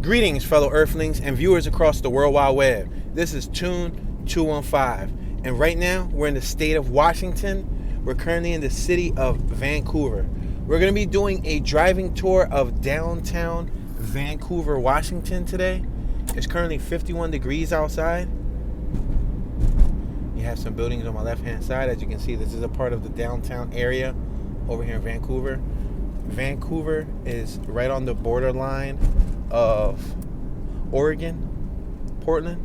Greetings, fellow Earthlings and viewers across the World Wide Web. This is Tune 215, and right now we're in the state of Washington. We're currently in the city of Vancouver. We're going to be doing a driving tour of downtown Vancouver, Washington today. It's currently 51 degrees outside. You have some buildings on my left-hand side. As you can see, this is a part of the downtown area over here in Vancouver. Vancouver is right on the borderline of Oregon. Portland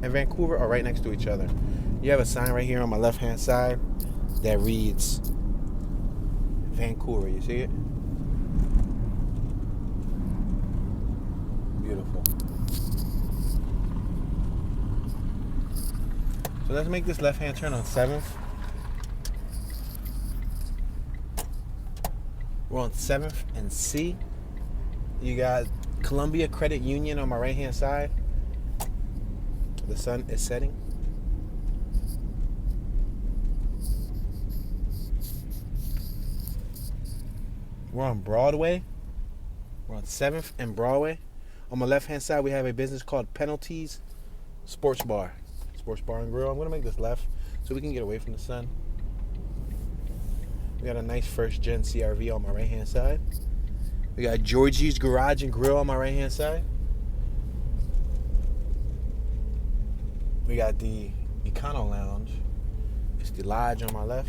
and Vancouver are right next to each other. You have a sign right here on my left-hand side that reads Vancouver. You see it? Beautiful. So let's make this left-hand turn on 7th. We're on 7th and C. You got Columbia Credit Union on my right-hand side. The sun is setting. We're on Broadway. We're on 7th and Broadway. On my left-hand side, we have a business called Penalties Sports Bar. Sports Bar and Grill. I'm going to make this left so we can get away from the sun. We got a nice first-gen CRV on my right-hand side. We got Georgie's Garage and Grill on my right-hand side. We got the Econo Lounge. It's the Lodge on my left.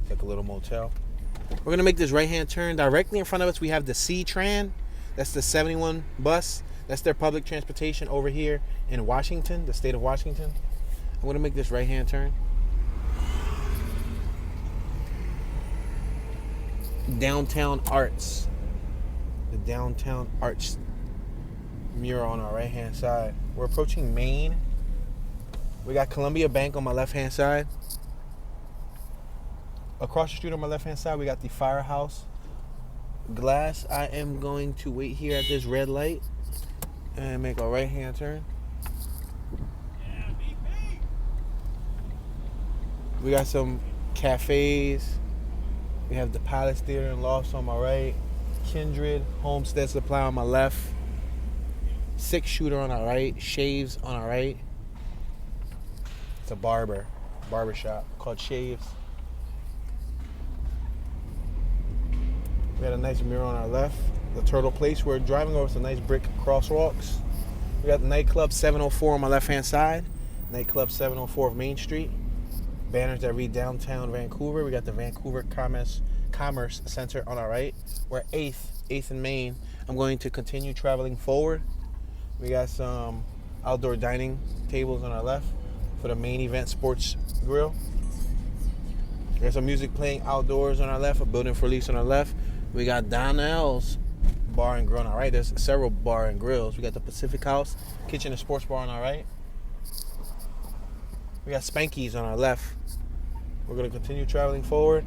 It's like a little motel. We're going to make this right-hand turn. Directly in front of us, we have the C-Tran. That's the 71 bus. That's their public transportation over here in Washington, the state of Washington. I'm going to make this right-hand turn. Downtown Arts. The Downtown Arts mural on our right-hand side. We're approaching Main. We got Columbia Bank on my left-hand side. Across the street on my left-hand side, we got the Firehouse Glass. I am going to wait here at this red light and make a right-hand turn. We got some cafes. We have the Palace Theater and Lofts on my right. Kindred Homestead Supply on my left. Six Shooter on our right. Shaves on our right. It's a barbershop called Shaves. We got a nice mural on our left. The Turtle Place. We're driving over some nice brick crosswalks. We got the nightclub 704 on my left-hand side. Nightclub 704 of Main Street. Banners that read Downtown Vancouver. We got the Vancouver Commerce Center on our right. We're 8th and Main. I'm going to continue traveling forward. We got some outdoor dining tables on our left for the Main Event Sports Grill. There's some music playing outdoors on our left, a building for lease on our left. We got Donnell's Bar and Grill on our right. There's several bar and grills. We got the Pacific House Kitchen and Sports Bar on our right. We got Spanky's on our left. We're going to continue traveling forward.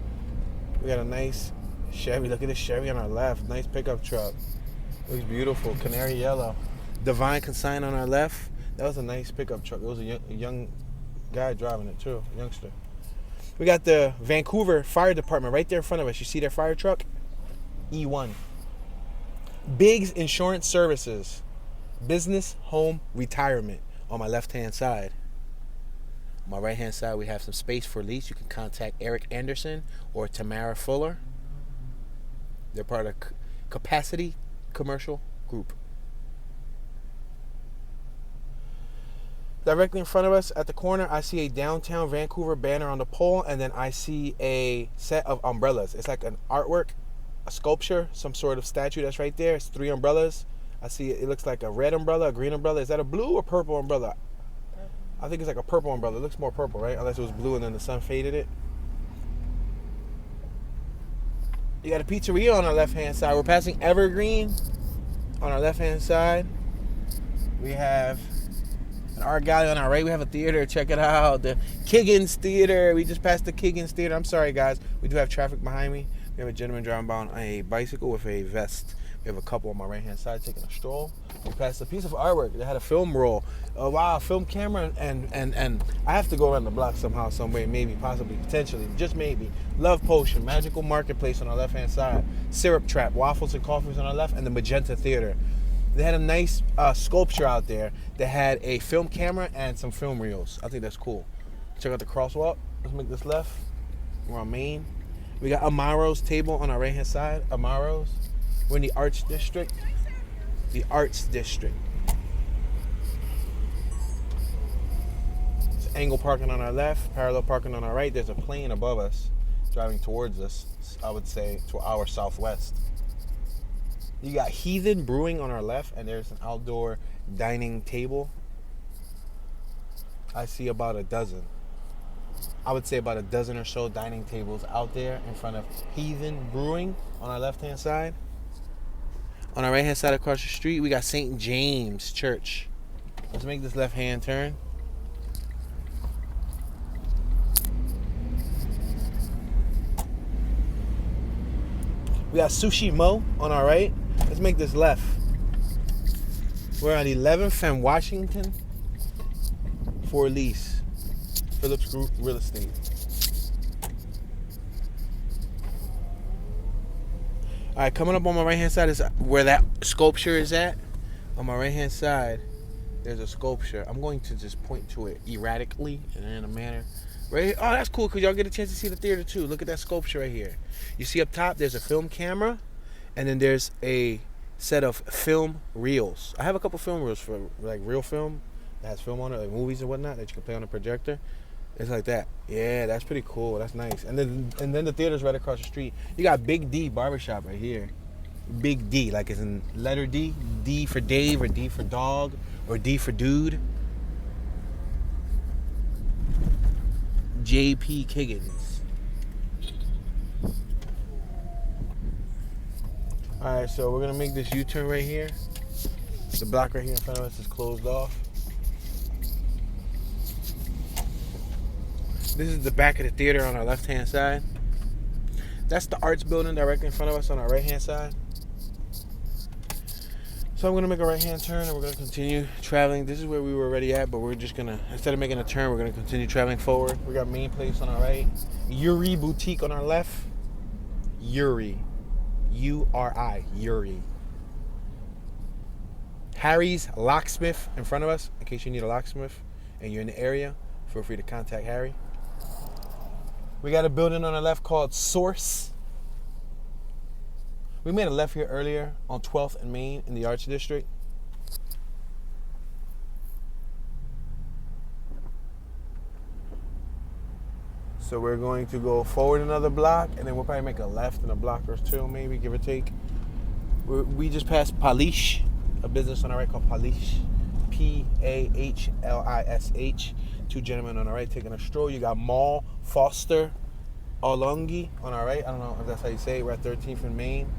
We got a nice Chevy. Look at this Chevy on our left. Nice pickup truck. Looks beautiful. Canary yellow. Divine Consign on our left. That was a nice pickup truck. It was a young guy driving it too. A youngster. We got the Vancouver Fire Department right there in front of us. You see their fire truck? E1. Biggs Insurance Services. Business Home Retirement on my left-hand side. On my right-hand side, we have some space for lease. You can contact Eric Anderson or Tamara Fuller. They're part of Capacity Commercial Group. Directly in front of us at the corner, I see a Downtown Vancouver banner on the pole, and then I see a set of umbrellas. It's like an artwork, a sculpture, some sort of statue that's right there. It's 3 umbrellas. I see it looks like a red umbrella, a green umbrella. Is that a blue or purple umbrella? I think it's like a purple umbrella. It looks more purple, right? Unless it was blue and then the sun faded it. You got a pizzeria on our left-hand side. We're passing Evergreen on our left-hand side. We have an art gallery on our right. We have a theater. Check it out. The Kiggins Theater. We just passed the Kiggins Theater. I'm sorry, guys. We do have traffic behind me. We have a gentleman driving by on a bicycle with a vest. We have a couple on my right-hand side taking a stroll. We passed a piece of artwork that had a film roll. Oh, wow, film camera. And I have to go around the block somehow, some way, maybe, possibly, potentially, just maybe. Love Potion, Magical Marketplace on our left-hand side. Syrup Trap, Waffles and Coffees on our left, and the Magenta Theater. They had a nice sculpture out there that had a film camera and some film reels. I think that's cool. Check out the crosswalk. Let's make this left. We're on Main. We got Amaro's table on our right hand side. Amaro's. We're in the Arts District. The Arts District. It's angle parking on our left, parallel parking on our right. There's a plane above us driving towards us, I would say, to our southwest. You got Heathen Brewing on our left, and there's an outdoor dining table. I see about a dozen. I would say about a dozen or so dining tables out there in front of Heathen Brewing on our left-hand side. On our right-hand side across the street, we got St. James Church. Let's make this left-hand turn. We got Sushi Mo on our right. Let's make this left. We're on 11th and Washington for lease. Phillips Group Real Estate. All right, coming up on my right-hand side is where that sculpture is at. On my right-hand side, there's a sculpture. I'm going to just point to it erratically and in a manner. Right here. Oh, that's cool because y'all get a chance to see the theater too. Look at that sculpture right here. You see up top, there's a film camera, and then there's a set of film reels. I have a couple film reels for like real film that has film on it, like movies and whatnot that you can play on a projector. It's like that. Yeah, that's pretty cool. That's nice. And then the theater's right across the street. You got Big D Barbershop right here. Big D, like it's in letter D. D for Dave, or D for dog, or D for dude. J.P. Kiggins. Alright, so we're going to make this U-turn right here. The block right here in front of us is closed off. This is the back of the theater on our left-hand side. That's the arts building directly in front of us on our right-hand side. So I'm going to make a right-hand turn and we're going to continue traveling. This is where we were already at, but we're just going to, instead of making a turn, we're going to continue traveling forward. We got Main Place on our right. Yuri Boutique on our left. Yuri. U-R-I. Yuri. Harry's Locksmith in front of us. In case you need a locksmith and you're in the area, feel free to contact Harry. We got a building on our left called Source. We made a left here earlier on 12th and Main in the Arts District. So we're going to go forward another block, and then we'll probably make a left in a block or two, maybe, give or take. We just passed Palish, a business on our right called Palish. P-A-H-L-I-S-H. Two gentlemen on our right taking a stroll. You got Mall Foster Olungi on our right. I don't know if that's how you say it. We're at 13th and Main.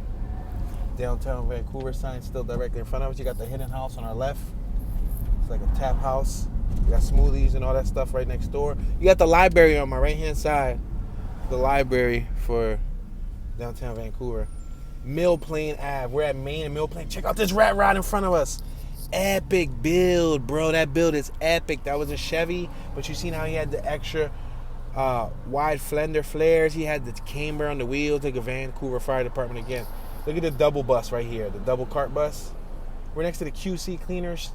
Downtown Vancouver sign still directly in front of us. You got the Hidden House on our left. It's like a tap house. You got smoothies and all that stuff right next door. You got the library on my right-hand side. The library for downtown Vancouver. Mill Plain Ave. We're at Main and Mill Plain. Check out this rat rod in front of us. Epic build, bro. That build is epic. That was a Chevy, but you seen how he had the extra wide fender flares. He had the camber on the wheels, like a Vancouver Fire Department again. Look at the double bus right here, the double cart bus. We're next to the QC Cleaners,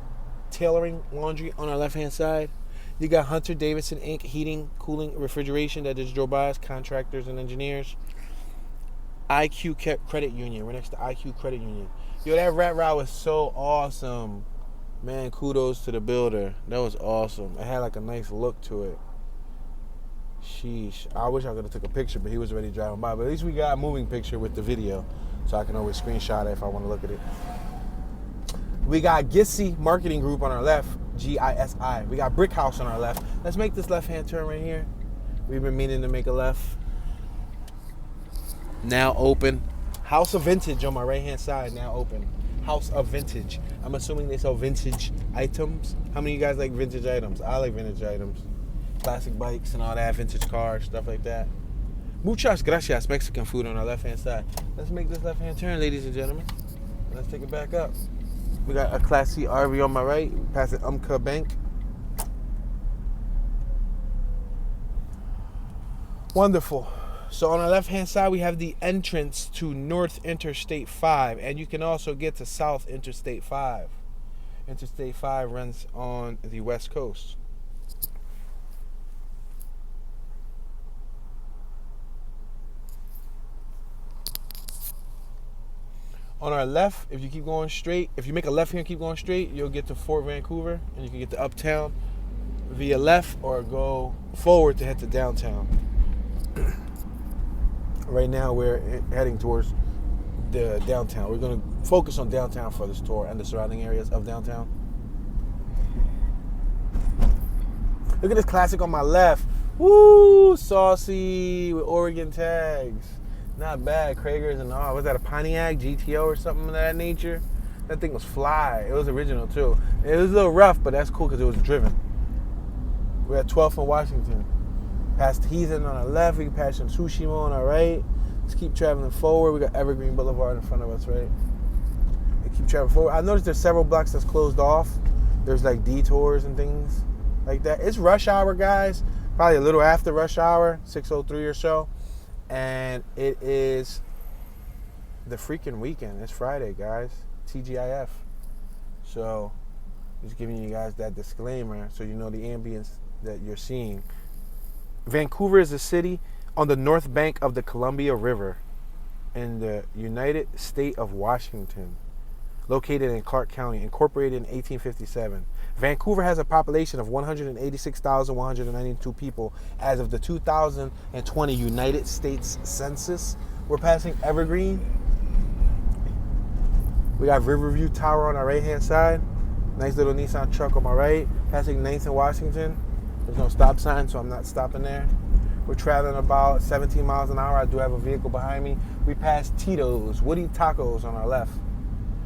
Tailoring, Laundry on our left-hand side. You got Hunter Davidson Inc., Heating, Cooling, Refrigeration that just drove by us, contractors and engineers. IQ Credit Union. We're next to IQ Credit Union. Yo, that rat ride was so awesome. Man, kudos to the builder. That was awesome. It had like a nice look to it. Sheesh. I wish I could have took a picture, but he was already driving by. But at least we got a moving picture with the video, so I can always screenshot it if I want to look at it. We got Gissy Marketing Group on our left, G-I-S-I. We got Brick House on our left. Let's make this left-hand turn right here. We've been meaning to make a left. Now open. House of Vintage on my right-hand side, now open. House of Vintage. I'm assuming they sell vintage items. How many of you guys like vintage items? I like vintage items. Classic bikes and all that, vintage cars, stuff like that. Muchas gracias, Mexican food on our left-hand side. Let's make this left-hand turn, ladies and gentlemen. Let's take it back up. We got a Class C RV on my right, past the Umka Bank. Wonderful. So on our left-hand side, we have the entrance to North Interstate 5, and you can also get to South Interstate 5. Interstate 5 runs on the West Coast. On our left, if you keep going straight, if you make a left here and keep going straight, you'll get to Fort Vancouver, and you can get to Uptown via left or go forward to head to downtown. Right now, we're heading towards the downtown. We're going to focus on downtown for this tour and the surrounding areas of downtown. Look at this classic on my left. Woo! Saucy with Oregon tags. Not bad. Kragers and all. Was that a Pontiac GTO or something of that nature? That thing was fly. It was original too. It was a little rough, but that's cool because it was driven. We're at 12th and Washington. Past Heathen on our left. We can pass some Tsushima on our right. Let's keep traveling forward. We got Evergreen Boulevard in front of us, right? We keep traveling forward. I noticed there's several blocks that's closed off. There's like detours and things like that. It's rush hour, guys. Probably a little after rush hour, 6:03 or so. And it is the freaking weekend. It's Friday, guys. TGIF. So just giving you guys that disclaimer so you know the ambience that you're seeing. Vancouver is a city on the north bank of the Columbia River in the United State of Washington, located in Clark County, incorporated in 1857. Vancouver has a population of 186,192 people as of the 2020 United States Census. We're passing Evergreen. We got Riverview Tower on our right-hand side. Nice little Nissan truck on my right. Passing 9th and Washington. There's no stop sign, so I'm not stopping there. We're traveling about 17 miles an hour. I do have a vehicle behind me. We passed Tito's, Woody Tacos on our left.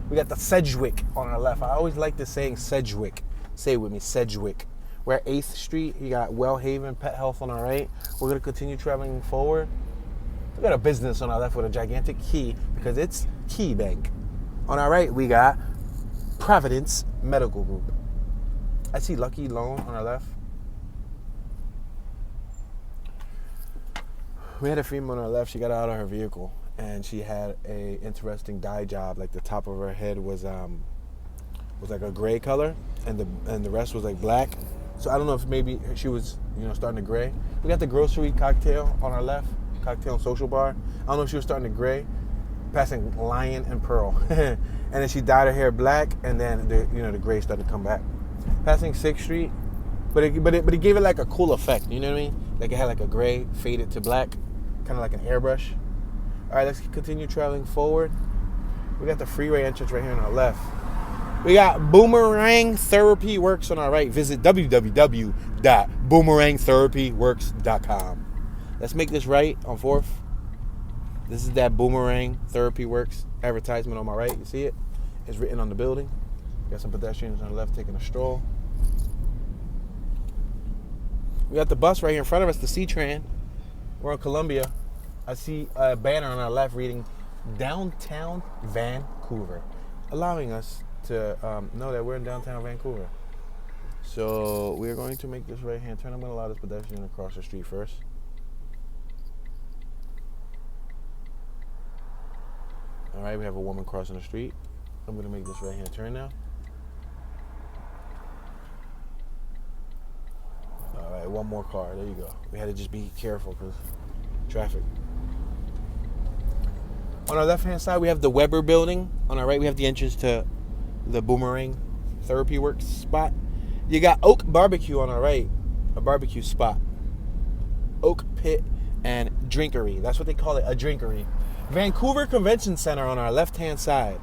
We got the Sedgwick on our left. I always like this saying Sedgwick. Say it with me, Sedgwick. We're at 8th Street. You got Wellhaven Pet Health on our right. We're going to continue traveling forward. We got a business on our left with a gigantic key because it's Key Bank. On our right, we got Providence Medical Group. I see Lucky Loan on our left. We had a female on our left. She got out of her vehicle and she had a interesting dye job. Like the top of her head was like a gray color, and the rest was like black. So I don't know if maybe she was starting to gray. We got the grocery cocktail on our left, cocktail and social bar. I don't know if she was starting to gray, passing Lion and Pearl, and then she dyed her hair black, and then the gray started to come back. Passing 6th Street, but it gave it like a cool effect. You know what I mean? Like it had like a gray faded to black, kind of like an airbrush. All right, let's continue traveling forward. We got the freeway entrance right here on our left. We got Boomerang Therapy Works on our right. Visit www.boomerangtherapyworks.com. Let's make this right on 4th. This is that Boomerang Therapy Works advertisement on my right. You see it? It's written on the building. Got some pedestrians on the left taking a stroll. We got the bus right here in front of us, the C-Tran. We're on Columbia. I see a banner on our left reading Downtown Vancouver, allowing us to know that we're in downtown Vancouver. So we're going to make this right-hand turn. I'm going to allow this pedestrian to cross the street first. All right, we have a woman crossing the street. I'm going to make this right-hand turn now. All right, one more car. There you go. We had to just be careful because traffic. On our left-hand side, we have the Weber building. On our right, we have the entrance to the Boomerang Therapy Works spot. You got Oak Barbecue on our right, a barbecue spot. Oak Pit and Drinkery. That's what they call it, a drinkery. Vancouver Convention Center on our left-hand side.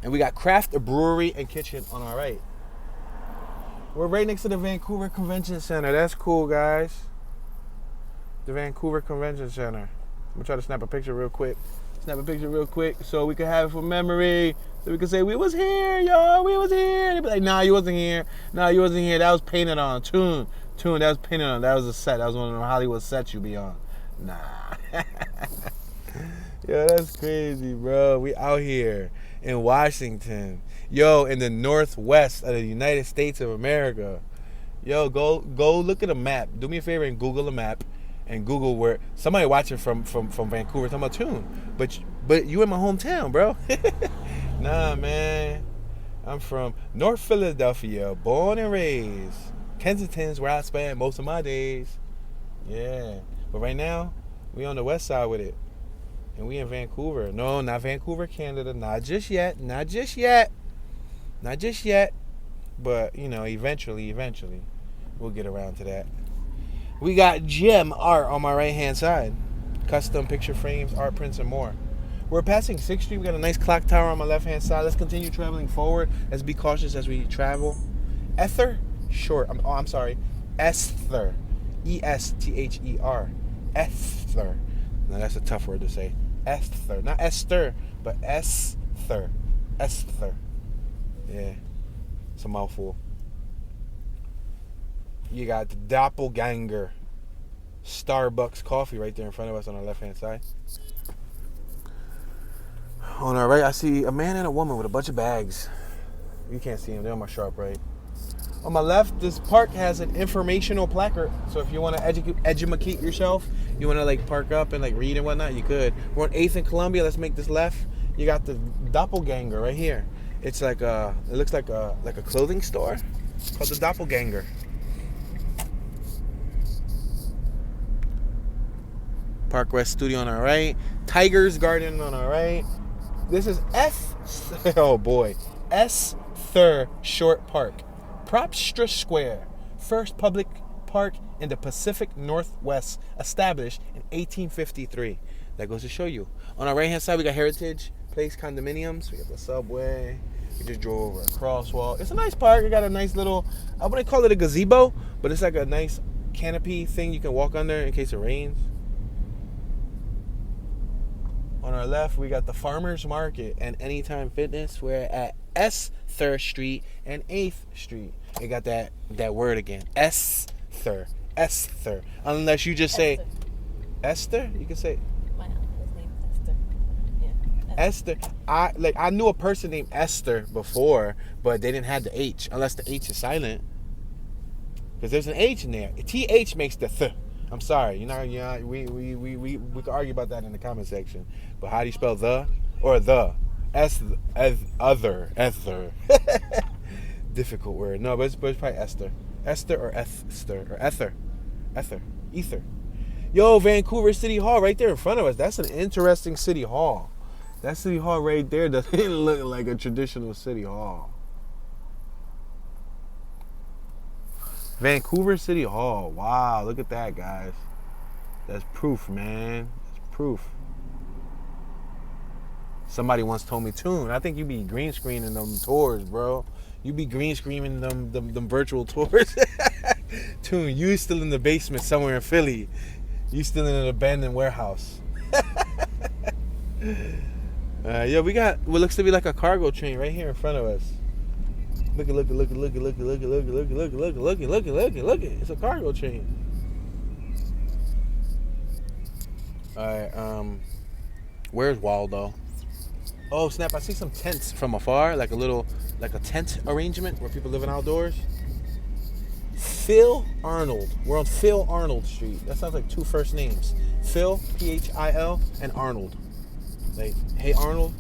And we got Craft Brewery and Kitchen on our right. We're right next to the Vancouver Convention Center. That's cool, guys. The Vancouver Convention Center. I'm going to try to snap a picture real quick. So we can have it for memory. So we can say, we was here, y'all. We was here. They'd be like, nah, you wasn't here. That was painted on. Tune, that was painted on. That was a set. That was one of the Hollywood sets you be on. Nah. Yo, that's crazy, bro. We out here in Washington. Yo, in the northwest of the United States of America. Yo, go look at a map. Do me a favor and Google a map and Google where somebody watching from Vancouver talking about tune, but you in my hometown, bro. Nah, man, I'm from North Philadelphia, born and raised. Kensington's where I spend most of my days. Yeah, but right now we on the west side with it, and we in Vancouver. No, not Vancouver, Canada. Not just yet. Not just yet. Not just yet. But you know, eventually, we'll get around to that. We got gem art on my right hand side, custom picture frames, art prints, and more. We're passing 6th Street. We got a nice clock tower on my left hand side. Let's continue traveling forward. Let's be cautious as we travel. Esther. Esther. Esther. Esther. Now that's a tough word to say. Esther. Not Esther, but Esther. Esther. Yeah. It's a mouthful. You got the Doppelganger Starbucks coffee right there in front of us on our left hand side. On our right, I see a man and a woman with a bunch of bags. You can't see them. They're on my sharp right. On my left, this park has an informational placard. So if you want to educate yourself, you want to like park up and like read and whatnot, you could. We're on 8th and Columbia. Let's make this left. You got the Doppelganger right here. It's like it looks like a clothing store called the Doppelganger. Park West Studio on our right. Tiger's Garden on our right. This is Esther Short Park. Propstra Square, first public park in the Pacific Northwest, established in 1853. That goes to show you. On our right-hand side, we got Heritage Place condominiums. We got the subway. We just drove over a crosswalk. It's a nice park. It got a nice little, I wouldn't call it a gazebo, but it's like a nice canopy thing you can walk under in case it rains. On our left, we got the Farmers Market and Anytime Fitness. We're at Esther Street and 8th Street. It got that word again. Esther. Unless you just say Esther, you can say my uncle's name Esther. Yeah. Esther. I knew a person named Esther before, but they didn't have the H, unless the H is silent. Because there's an H in there. TH makes the th. I'm sorry. We could argue about that in the comment section. But how do you spell the or the? Other. Difficult word. No, but it's probably Esther. Esther or Esther or Ether. Yo, Vancouver City Hall right there in front of us. That's an interesting city hall. That city hall right there doesn't look like a traditional city hall. Vancouver City Hall. Wow, look at that, guys. That's proof, man. That's proof. Somebody once told me, Tune, I think you be green screening them tours, bro. You be green screening them virtual tours. Tune, you still in the basement somewhere in Philly. You still in an abandoned warehouse. Yeah, we got what looks to be like a cargo train right here in front of us. Look it. It's a cargo train. Alright, where's Waldo? Oh snap, I see some tents from afar, like a tent arrangement where people living outdoors. Phil Arnold. We're on Phil Arnold Street. That sounds like two first names. Phil, Phil, and Arnold. Like, hey Arnold.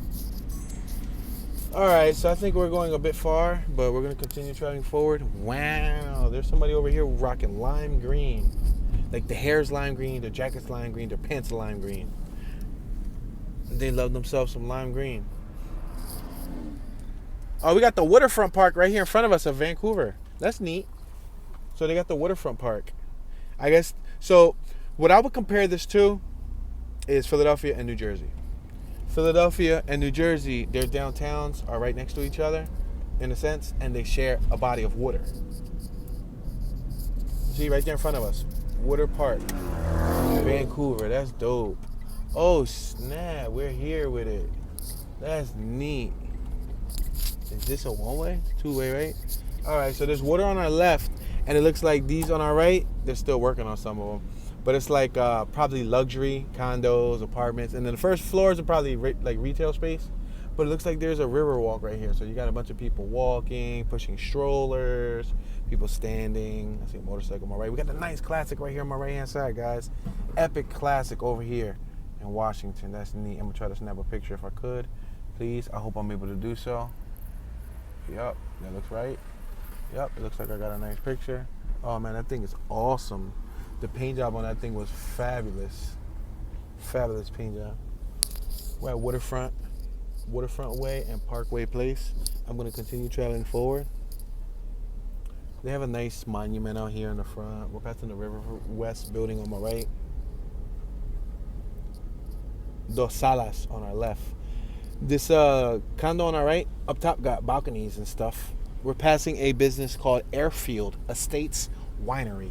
Alright, so I think we're going a bit far, but we're going to continue traveling forward. Wow, there's somebody over here rocking lime green. Like the hair's lime green, their jacket's lime green, their pants are lime green. They love themselves some lime green. Oh, we got the waterfront park right here in front of us of Vancouver. That's neat. So they got the waterfront park. I guess, so what I would compare this to is Philadelphia and New Jersey. Philadelphia and New Jersey, their downtowns are right next to each other, in a sense, and they share a body of water. See, right there in front of us, Water Park, Vancouver. That's dope. Oh snap, we're here with it. That's neat. Is this a one-way? Two-way, right? All right, so there's water on our left, and it looks like these on our right, they're still working on some of them. But it's like probably luxury condos, apartments, and then the first floors are probably like retail space. But it looks like there's a river walk right here. So you got a bunch of people walking, pushing strollers, people standing. I see a motorcycle on my right. We got the nice classic right here on my right-hand side, guys. Epic classic over here in Washington. That's neat. I'm going to try to snap a picture if I could. Please. I hope I'm able to do so. Yep, that looks right. Yep, it looks like I got a nice picture. Oh, man, that thing is awesome. The paint job on that thing was fabulous. Fabulous paint job. We're at Waterfront Way and Parkway Place. I'm going to continue traveling forward. They have a nice monument out here in the front. We're passing the River West building on my right. Dos Salas on our left. This condo on our right, up top, got balconies and stuff. We're passing a business called Airfield Estates Winery.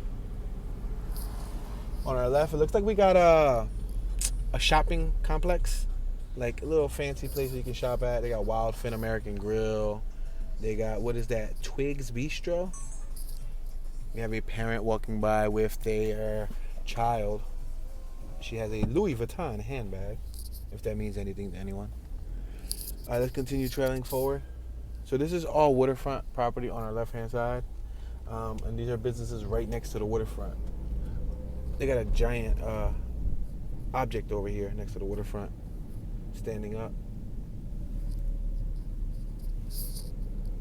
On our left, it looks like we got a shopping complex, like a little fancy place where you can shop at. They got Wildfin American Grill. They got, what is that, Twig's Bistro. We have a parent walking by with their child. She has a Louis Vuitton handbag, if that means anything to anyone. All right, let's continue traveling forward. So this is all waterfront property on our left-hand side. And these are businesses right next to the waterfront. They got a giant object over here next to the waterfront, standing up.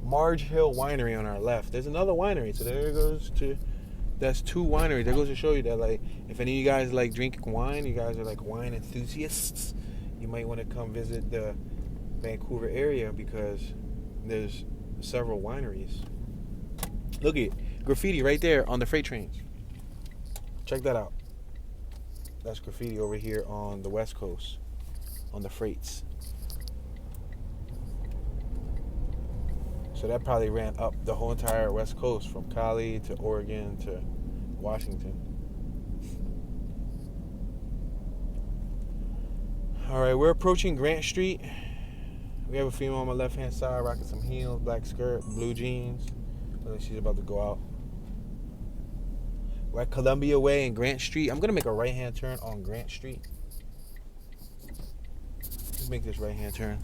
Marge Hill Winery on our left. There's another winery, so there goes to, that's two wineries. That goes to show you that, like, if any of you guys like drinking wine, you guys are like wine enthusiasts, you might want to come visit the Vancouver area because there's several wineries. Look at graffiti right there on the freight trains. Check that out. That's graffiti over here on the West Coast, on the freights. So that probably ran up the whole entire West Coast from Cali to Oregon to Washington. All right, we're approaching Grant Street. We have a female on my left-hand side rocking some heels, black skirt, blue jeans. Looks like she's about to go out. We're at Columbia Way and Grant Street. I'm going to make a right-hand turn on Grant Street. Let's make this right-hand turn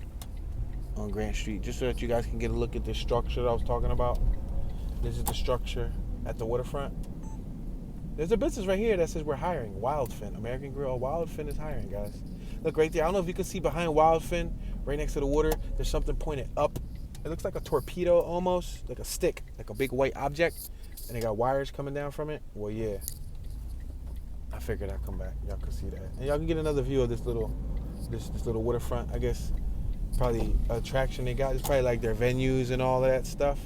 on Grant Street just so that you guys can get a look at the structure that I was talking about. This is the structure at the waterfront. There's a business right here that says we're hiring. Wildfin, American Grill. Wildfin is hiring, guys. Look right there. I don't know if you can see behind Wildfin, right next to the water, there's something pointed up. It looks like a torpedo almost, like a stick, like a big white object. And they got wires coming down from it. Well, yeah. I figured I'd come back. Y'all can see that. And y'all can get another view of this little waterfront, I guess. Probably attraction they got. It's probably like their venues and all of that stuff.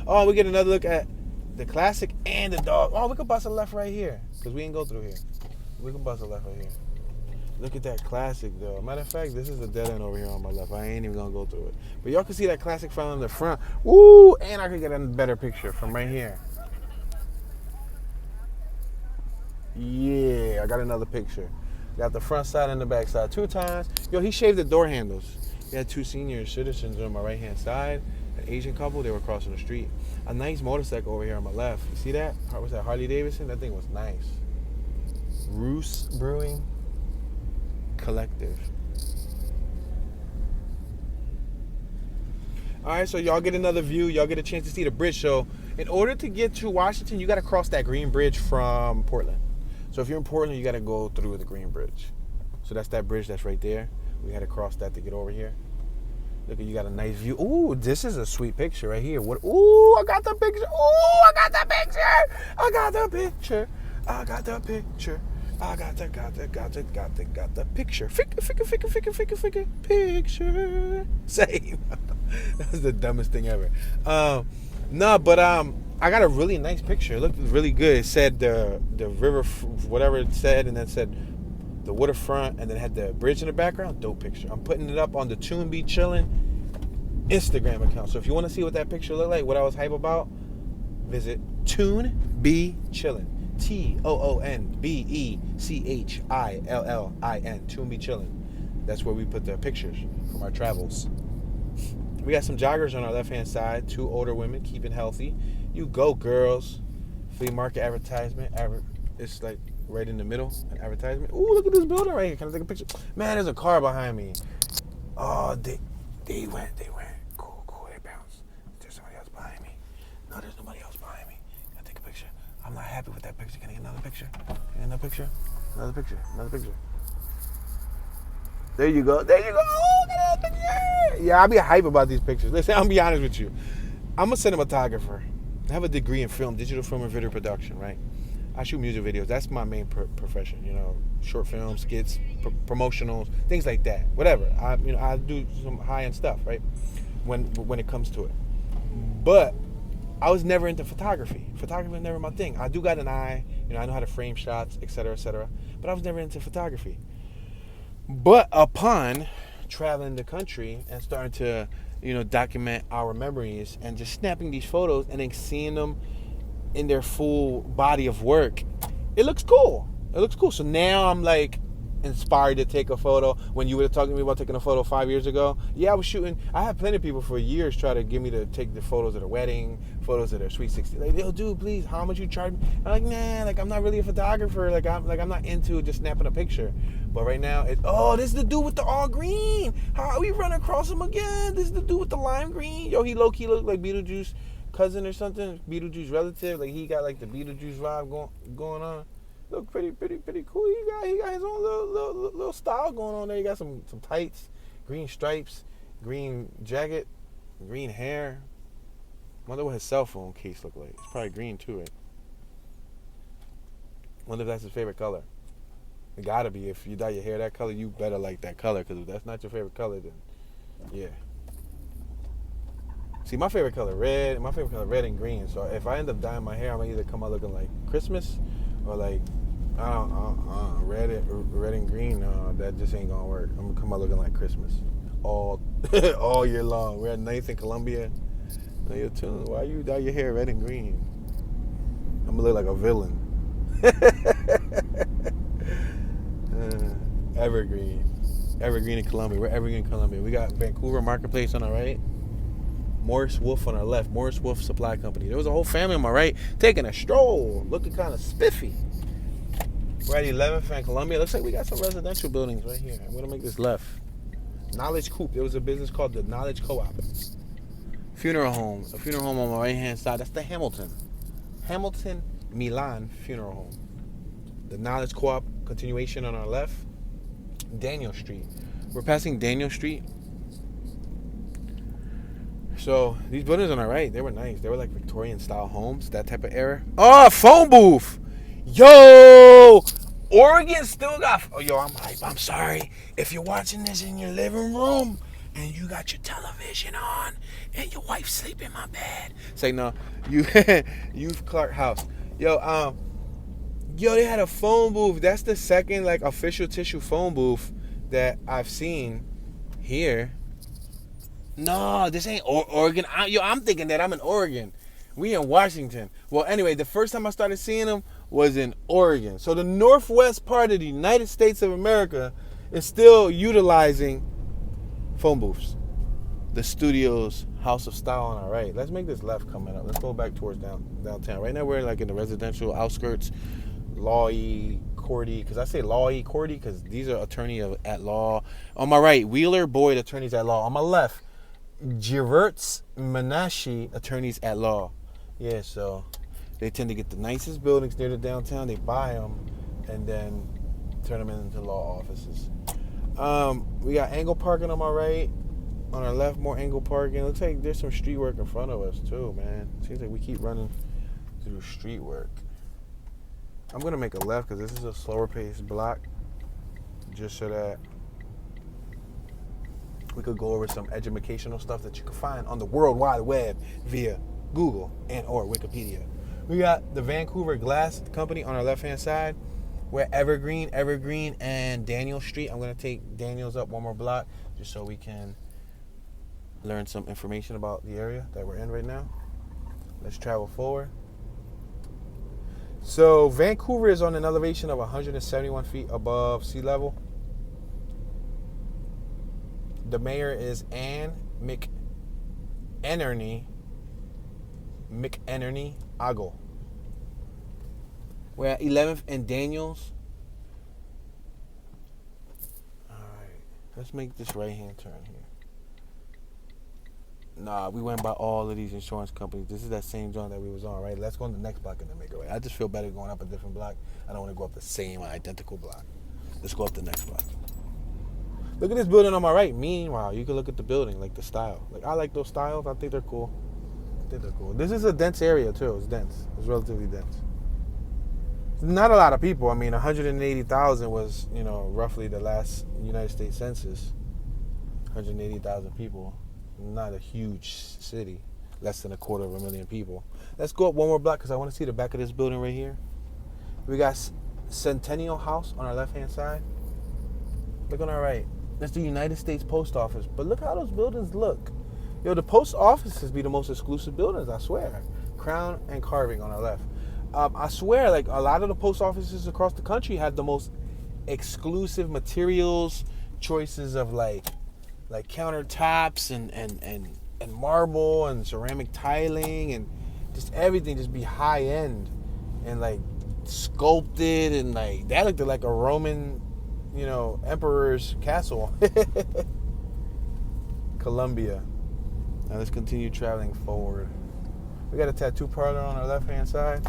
Oh, we get another look at the classic and the dog. Oh, we could bust a left right here. Because we ain't go through here. We can bust a left right here. Look at that classic, though. Matter of fact, this is a dead end over here on my left. I ain't even going to go through it. But y'all can see that classic front in the front. Woo! And I could get a better picture from right here. Yeah, I got another picture. Got the front side and the back side 2 times. Yo, he shaved the door handles. We had 2 senior citizens on my right-hand side. An Asian couple. They were crossing the street. A nice motorcycle over here on my left. You see that? What was that, Harley Davidson? That thing was nice. Roos Brewing Collective. All right, so y'all get another view. Y'all get a chance to see the bridge. So in order to get to Washington, you got to cross that green bridge from Portland. So if you're in Portland, you got to go through the green bridge. So that's that bridge that's right there. We had to cross that to get over here. Look, you got a nice view. Ooh, this is a sweet picture right here. What? Ooh, I got the picture. Ooh, I got the picture. I got the picture. I got the picture. I got the picture. Picture. Same. That was the dumbest thing ever. I got a really nice picture. It looked really good. It said the river, whatever it said, and then said the waterfront, and then it had the bridge in the background. Dope picture. I'm putting it up on the Toon Be Chillin' Instagram account. So if you want to see what that picture looked like, what I was hype about, visit Toon Be Chillin'. TOONBECHILLIN. Toon Be Chillin'. That's where we put the pictures from our travels. We got some joggers on our left-hand side. 2 older women keeping healthy. You go, girls. Flea market advertisement. It's like right in the middle, an advertisement. Ooh, look at this building right here. Can I take a picture? Man, there's a car behind me. Oh, they went. Cool, they bounced. There's somebody else behind me. No, there's nobody else behind me. Can I take a picture? I'm not happy with that picture. Can I get another picture? Another picture. There you go. Oh, get another picture. Yeah, I'll be hype about these pictures. Listen, I'll be honest with you. I'm a cinematographer. I have a degree in film, digital film and video production, right? I shoot music videos. That's my main profession, short films, skits, promotionals, things like that. Whatever. I do some high-end stuff, right? When it comes to it. But I was never into photography. Photography was never my thing. I do got an eye. I know how to frame shots, et cetera, but I was never into photography. But upon traveling the country and starting to, document our memories and just snapping these photos and then seeing them in their full body of work, it looks cool. So now I'm like inspired to take a photo. When you would have talked to me about taking a photo 5 years ago, I was shooting. I had plenty of people for years try to get me to take the photos of their wedding, photos of their sweet 16. Like, yo, dude, please, how much you charge me? I'm like, nah, like I'm not really a photographer. I'm not into just snapping a picture. But right now, this is the dude with the all green. How we run across him again? This is the dude with the lime green. Yo, he low key look like Beetlejuice cousin or something. Beetlejuice relative. Like he got like the Beetlejuice vibe going on. Look pretty cool. He got his own little style going on there. He got some tights, green stripes, green jacket, green hair. Wonder what his cell phone case look like. It's probably green too, right? Wonder if that's his favorite color. It gotta be. If you dye your hair that color, you better like that color. Because if that's not your favorite color, then yeah. See, my favorite color red and green. So if I end up dyeing my hair, I'm gonna either come out looking like Christmas or like red and green. That just ain't gonna work. I'm gonna come out looking like Christmas all year long. We're at 9th in Columbia. No, you're tuned. Why you dye your hair red and green? I'm gonna look like a villain. Evergreen in Columbia. We're Evergreen in Columbia. We got Vancouver Marketplace on our right. Morris Wolf on our left. Morris Wolf Supply Company. There was a whole family on my right taking a stroll, looking kind of spiffy. We're at 11th and Columbia. Looks like we got some residential buildings right here. I'm gonna make this left. Knowledge Coop. There was a business called the Knowledge Co-op. A funeral home on my right hand side. That's the Hamilton Milan Funeral Home. The Knowledge Co-op continuation on our left. Daniel Street. We're passing Daniel Street. So these buildings on our right, they were nice. They were like Victorian style homes, that type of era. Oh, phone booth. Yo, Oregon still got. Oh, yo, I'm hype. I'm sorry if you're watching this in your living room and you got your television on and your wife sleep in my bed. Say no, you've Clark House. Yo, they had a phone booth. That's the second like official tissue phone booth that I've seen here. No, this ain't Oregon. I'm thinking that I'm in Oregon. We in Washington. Well, anyway, the first time I started seeing them was in Oregon. So the northwest part of the United States of America is still utilizing phone booths. The studio's House of Style on our right. Let's make this left coming up. Let's go back towards downtown. Right now we're like in the residential outskirts. Law-y, Cordy. Because I say Law-y, Cordy because these are attorney at law. On my right, Wheeler Boyd, attorneys at law. On my left, Givertz Menashe, attorneys at law. Yeah, so they tend to get the nicest buildings near the downtown. They buy them and then turn them into law offices. We got angle parking on my right. On our left, more angle parking. Looks like there's some street work in front of us too, man. Seems like we keep running through street work. I'm gonna make a left because this is a slower paced block, just so that we could go over some educational stuff that you can find on the World Wide Web via Google and or Wikipedia. We got the Vancouver Glass Company on our left-hand side. We're at Evergreen, and Daniel Street. I'm going to take Daniel's up one more block just so we can learn some information about the area that we're in right now. Let's travel forward. So Vancouver is on an elevation of 171 feet above sea level. The mayor is Anne McEnerny Agel. We're at 11th and Daniels. All right, let's make this right-hand turn here. Nah, we went by all of these insurance companies. This is that same joint that we was on, right? Let's go on the next block and then make it right. I just feel better going up a different block. I don't want to go up the same identical block. Let's go up the next block. Look at this building on my right. Meanwhile, you can look at the building, like the style. Like, I like those styles. I think they're cool. This is a dense area, too. It's dense. It's relatively dense. Not a lot of people. I mean, 180,000 was, roughly the last United States census. 180,000 people. Not a huge city. Less than 250,000 people. Let's go up one more block because I want to see the back of this building right here. We got Centennial House on our left-hand side. Look on our right. That's the United States Post Office. But look how those buildings look. Yo, the post offices be the most exclusive buildings, I swear. Crown and Carving on our left. I swear, like, a lot of the post offices across the country have the most exclusive materials, choices of, like countertops and marble and ceramic tiling and just everything just be high-end and, like, sculpted and, like, that looked like a Roman, emperor's castle. Columbia. Now let's continue traveling forward. We got a tattoo parlor on our left-hand side.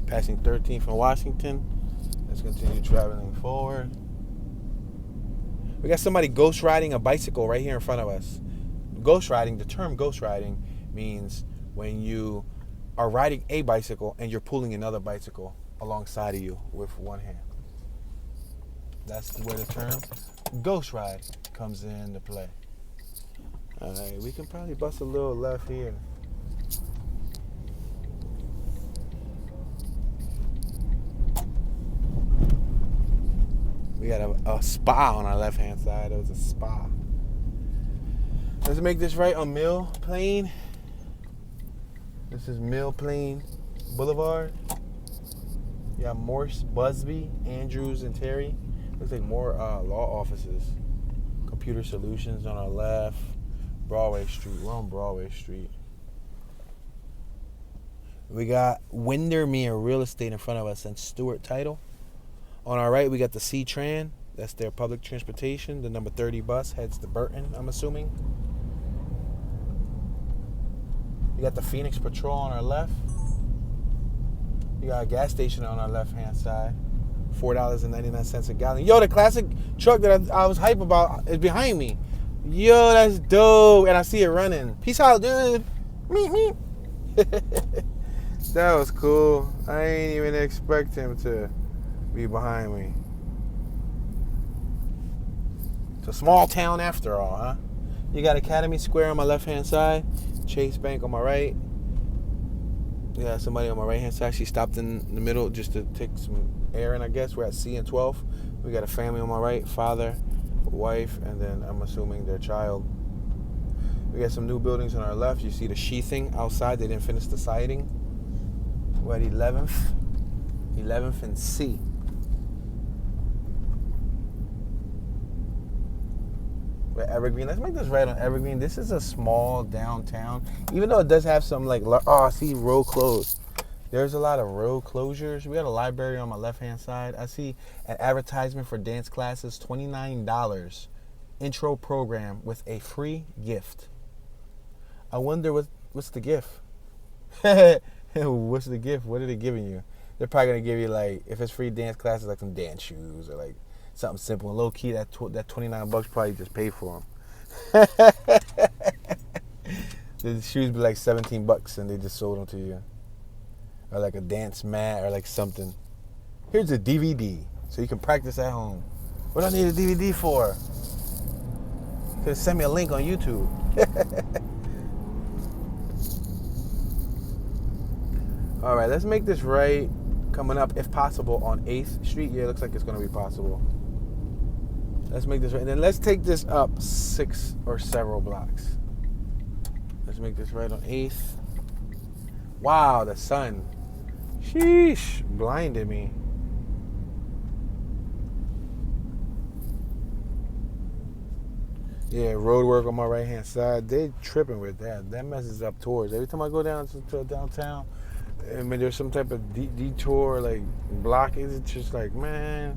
Passing 13th and Washington. Let's continue traveling forward. We got somebody ghost riding a bicycle right here in front of us. Ghost riding, the term ghost riding means when you are riding a bicycle and you're pulling another bicycle alongside of you with one hand. That's where the term ghost ride comes into play. All right, we can probably bust a little left here. We got a spa on our left-hand side. It was a spa. Let's make this right on Mill Plain. This is Mill Plain Boulevard. You got Morse, Busby, Andrews, and Terry. Looks like more law offices. Computer Solutions on our left. Broadway Street. We're on Broadway Street. We got Windermere Real Estate in front of us and Stewart Title. On our right, we got the C-Tran. That's their public transportation. The number 30 bus heads to Burton, I'm assuming. You got the Phoenix Patrol on our left. You got a gas station on our left-hand side. $4.99 a gallon. Yo, the classic truck that I was hype about is behind me. Yo, that's dope. And I see it running. Peace out, dude. Meep, meep. That was cool. I ain't even expect him to be behind me. It's a small town after all, huh? You got Academy Square on my left-hand side. Chase Bank on my right. We got somebody on my right-hand side. She stopped in the middle just to take some air in, I guess. We're at C and 12. We got a family on my right. Father, wife, and then I'm assuming their child. We got some new buildings on our left. You see the sheathing outside. They didn't finish the siding. We're at 11th. 11th and C. We're at Evergreen. Let's make this right on Evergreen. This is a small downtown. Even though it does have some I see road closed. There's a lot of road closures. We got a library on my left-hand side. I see an advertisement for dance classes, $29. Intro program with a free gift. I wonder what's the gift? What's the gift? What are they giving you? They're probably going to give you, if it's free dance classes, some dance shoes or, something simple. And low-key, that $29 probably just paid for them. The shoes be $17 and they just sold them to you. Or a dance mat or something. Here's a DVD so you can practice at home. What do I need a DVD for? Could have sent me a link on YouTube. All right, let's make this right. Coming up, if possible, on 8th Street. Yeah, it looks like it's going to be possible. Let's make this right. And then let's take this up 6 or several blocks. Let's make this right on 8th. Wow, the sun. Sheesh, blinded me. Yeah, road work on my right hand side. They tripping with that. That messes up tours. Every time I go down to downtown, I mean, there's some type of detour, like blockage. It's just like, man,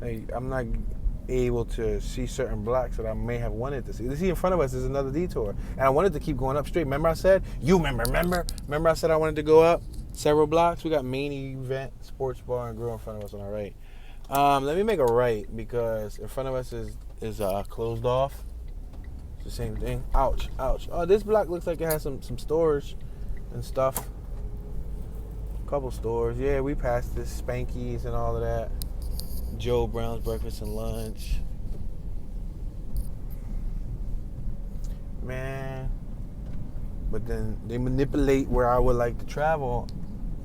like I'm not able to see certain blocks that I may have wanted to see. You see, in front of us is another detour, and I wanted to keep going up straight. Remember I said, remember I said I wanted to go up several blocks. We got Main Event Sports Bar and Grill in front of us on our right. Let me make a right because in front of us is closed off. It's the same thing. Ouch. Oh, this block looks like it has some stores and stuff. Couple stores. Yeah, we passed this Spanky's and all of that. Joe Brown's breakfast and lunch. Man. But then they manipulate where I would like to travel,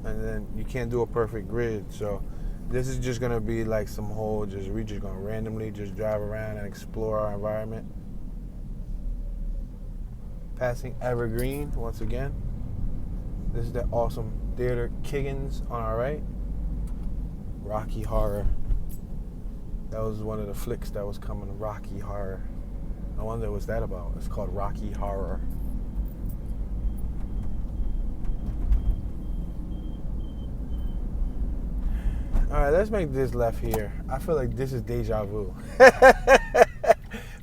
and then you can't do a perfect grid. So this is just gonna be like some whole we're just gonna randomly just drive around and explore our environment. Passing Evergreen once again. This is that awesome theater Kiggins on our right. Rocky Horror. That was one of the flicks that was coming, Rocky Horror. I wonder what's that about. It's called Rocky Horror. All right, let's make this left here. I feel like this is deja vu.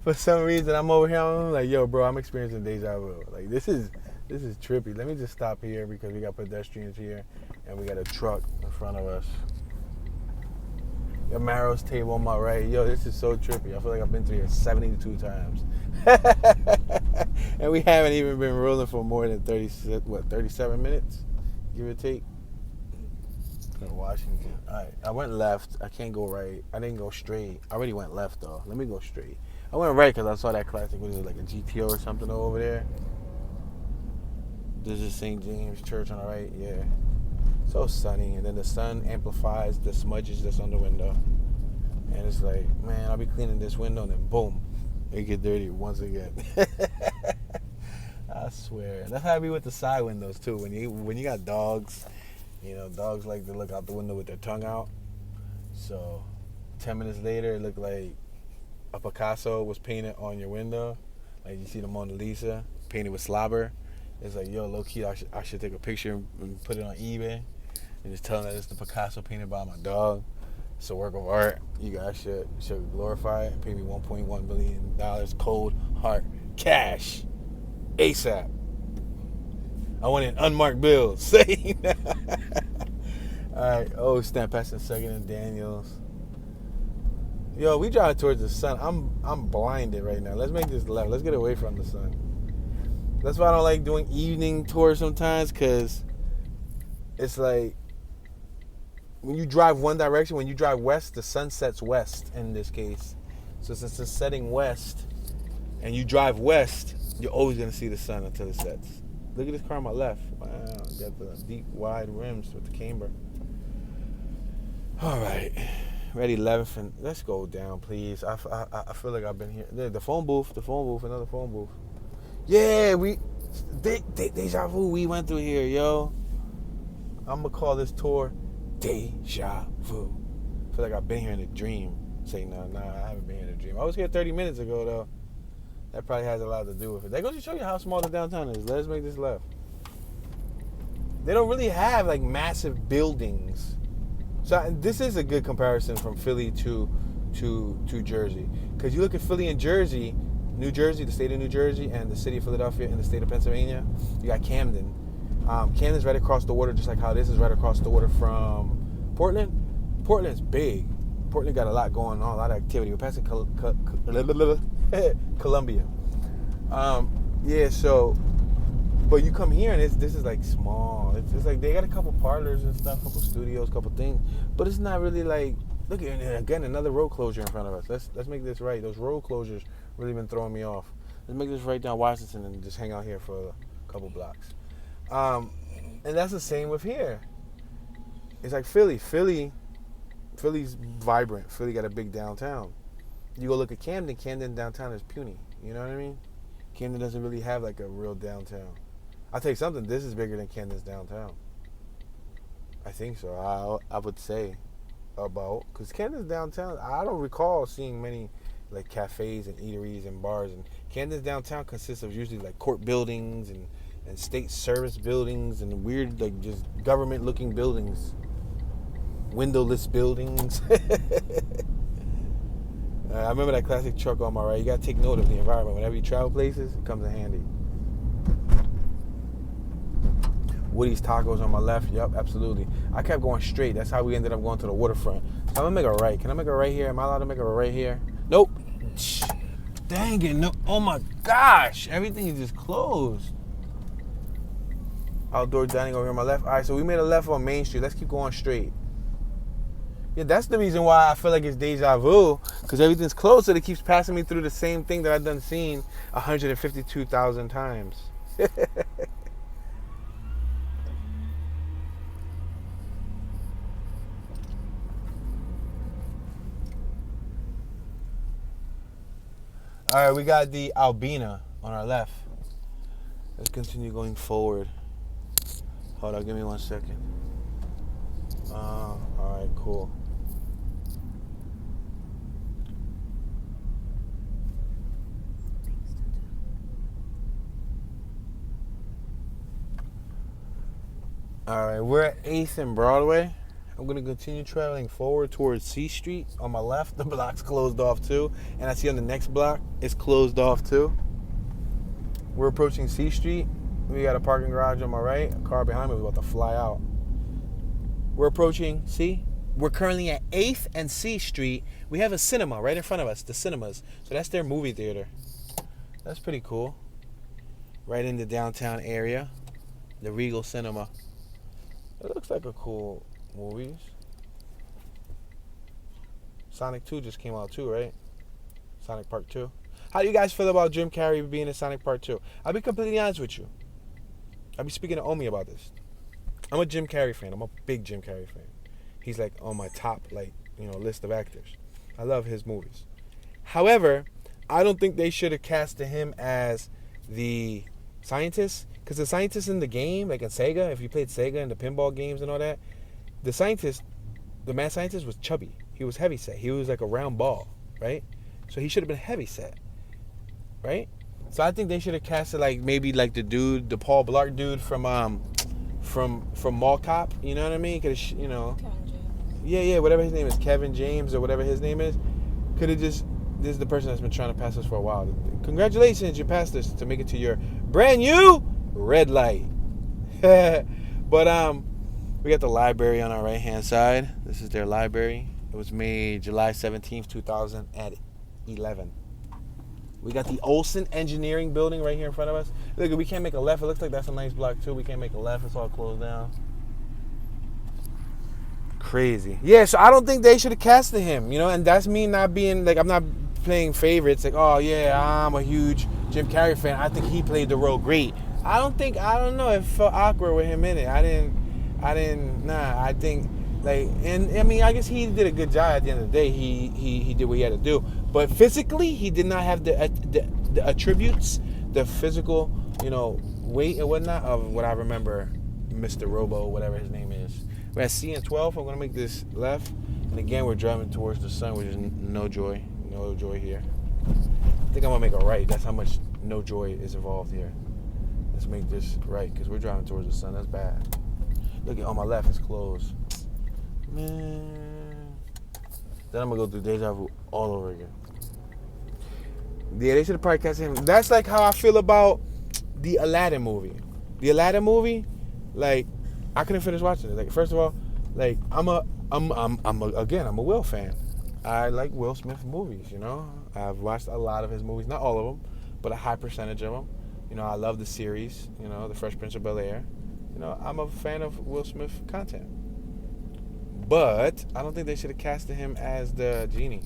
For some reason, I'm over here. I'm like, yo, bro, I'm experiencing deja vu. Like, this is trippy. Let me just stop here because we got pedestrians here, and we got a truck in front of us. Amaro's table on my right. Yo, this is so trippy. I feel like I've been through here 72 times. And we haven't even been rolling for more than 37 minutes, give or take. In Washington. All right, I went left. I can't go right. I didn't go straight. I already went left, though. Let me go straight. I went right because I saw that classic, what is it, like a GTO or something over there? This is St. James Church on the right, yeah. So sunny, and then the sun amplifies the smudges that's on the window. And it's like, man, I'll be cleaning this window, and then boom, it get dirty once again. I swear. That's how I be with the side windows, too. When you got dogs, you know, dogs like to look out the window with their tongue out. So 10 minutes later, it looked like a Picasso was painted on your window. Like you see the Mona Lisa painted with slobber. It's like, yo, low key, I should take a picture and put it on eBay and just tell them that it's the Picasso painted by my dog. It's a work of art. You guys should glorify it and pay me $1.1 million cold hard cash ASAP. I want an unmarked bill. Say that. All right. Oh, snap! Passing Second and Daniels. Yo, we drive towards the sun. I'm blinded right now. Let's make this left. Let's get away from the sun. That's why I don't like doing evening tours sometimes, because it's like when you drive one direction, when you drive west, the sun sets west in this case. So since it's setting west and you drive west, you're always going to see the sun until it sets. Look at this car on my left. Wow, got the deep, wide rims with the camber. All right. Ready, 11th, and let's go down, please. I feel like I've been here. The phone booth, another phone booth. Yeah, deja vu, we went through here, yo. I'm going to call this tour Deja Vu. I feel like I've been here in a dream. Say, nah, I haven't been here in a dream. I was here 30 minutes ago, though. That probably has a lot to do with it. That goes to show you how small the downtown is. Let's make this left. They don't really have, like, massive buildings. So this is a good comparison from Philly to Jersey. Because you look at Philly and Jersey, New Jersey, the state of New Jersey, and the city of Philadelphia and the state of Pennsylvania, you got Camden. Camden's right across the water, just like how this is right across the water from Portland. Portland's big. Portland got a lot going on, a lot of activity. We're passing Columbia. Yeah, so, but you come here and this is like small. It's like they got a couple parlors and stuff, couple studios, couple things, but it's not really like, look at it, again, another road closure in front of us. Let's make this right. Those road closures really been throwing me off. Let's make this right down Washington and just hang out here for a couple blocks. And that's the same with here. It's like Philly. Philly's vibrant. Philly got a big downtown. You go look at Camden. Camden downtown is puny. You know what I mean? Camden doesn't really have like a real downtown. I'll tell you something. This is bigger than Camden's downtown. I think so. I would say about, because Camden's downtown, I don't recall seeing many like cafes and eateries and bars. And Camden's downtown consists of usually like court buildings and state service buildings and weird like just government looking buildings, windowless buildings. I remember that classic truck on my right. You gotta take note of the environment. Whenever you travel places, it comes in handy. Woody's Tacos on my left. Yep, absolutely. I kept going straight. That's how we ended up going to the waterfront. So I'm gonna make a right. Can I make a right here? Am I allowed to make a right here? Nope. Dang it. No. Oh my gosh. Everything is just closed. Outdoor dining over here on my left. All right, so we made a left on Main Street. Let's keep going straight. Yeah, that's the reason why I feel like it's deja vu, because everything's closed, so it keeps passing me through the same thing that I've done seen 152,000 times. All right, we got the Albina on our left. Let's continue going forward. Hold on, give me 1 second. All right, cool. All right, we're at 8th and Broadway. I'm going to continue traveling forward towards C Street. On my left, the block's closed off too. And I see on the next block, it's closed off too. We're approaching C Street. We got a parking garage on my right. A car behind me was about to fly out. We're approaching, see? We're currently at 8th and C Street. We have a cinema right in front of us, the cinemas. So that's their movie theater. That's pretty cool. Right in the downtown area. The Regal Cinema. It looks like a cool movies. Sonic 2 just came out too, right? Sonic Part 2. How do you guys feel about Jim Carrey being in Sonic Part 2? I'll be completely honest with you. I'll be speaking to Omi about this. I'm a Jim Carrey fan. I'm a big Jim Carrey fan. He's like on my top list of actors. I love his movies. However, I don't think they should have casted him as the scientist, because the scientist in the game, like in Sega, if you played Sega and the pinball games and all that, the mad scientist was chubby. He was heavy set. He was like a round ball, right? So he should have been heavy set, right? So I think they should have casted like maybe like the dude, the Paul Blart dude from Mall Cop. You know what I mean? Cause Kevin James. Yeah, whatever his name is, Kevin James or whatever his name is. Could have just. This is the person that's been trying to pass us for a while. Congratulations, you passed this to make it to your brand new red light. But we got the library on our right hand side. This is their library. It was made July 17th, 2011. We got the Olsen Engineering building right here in front of us. Look, we can't make a left. It looks like that's a nice block too. We can't make a left. It's all closed down. Crazy. Yeah, so I don't think they should have casted him, and that's me not being like, I'm not playing favorites like, oh yeah, I'm a huge Jim Carrey fan, I think he played the role great. I don't know, it felt awkward with him in it. I think like, and I mean, I guess he did a good job at the end of the day. He did what he had to do, but physically he did not have the attributes, the physical, weight and whatnot of what I remember Mr. Robo, whatever his name is. We're at C and 12. I'm going to make this left. And again, we're driving towards the sun, which is no joy. No joy here. I think I'm going to make a right. That's how much no joy is involved here. Let's make this right, because we're driving towards the sun. That's bad. Look, on my left, it's closed. Man. Then I'm going to go through deja vu all over again. Yeah, they should have probably cast him. That's like how I feel about the Aladdin movie. The Aladdin movie, like, I couldn't finish watching it. Like, first of all, like, I'm a Will fan. I like Will Smith movies, I've watched a lot of his movies, not all of them, but a high percentage of them. I love the series, The Fresh Prince of Bel-Air. I'm a fan of Will Smith content. But I don't think they should have casted him as the genie,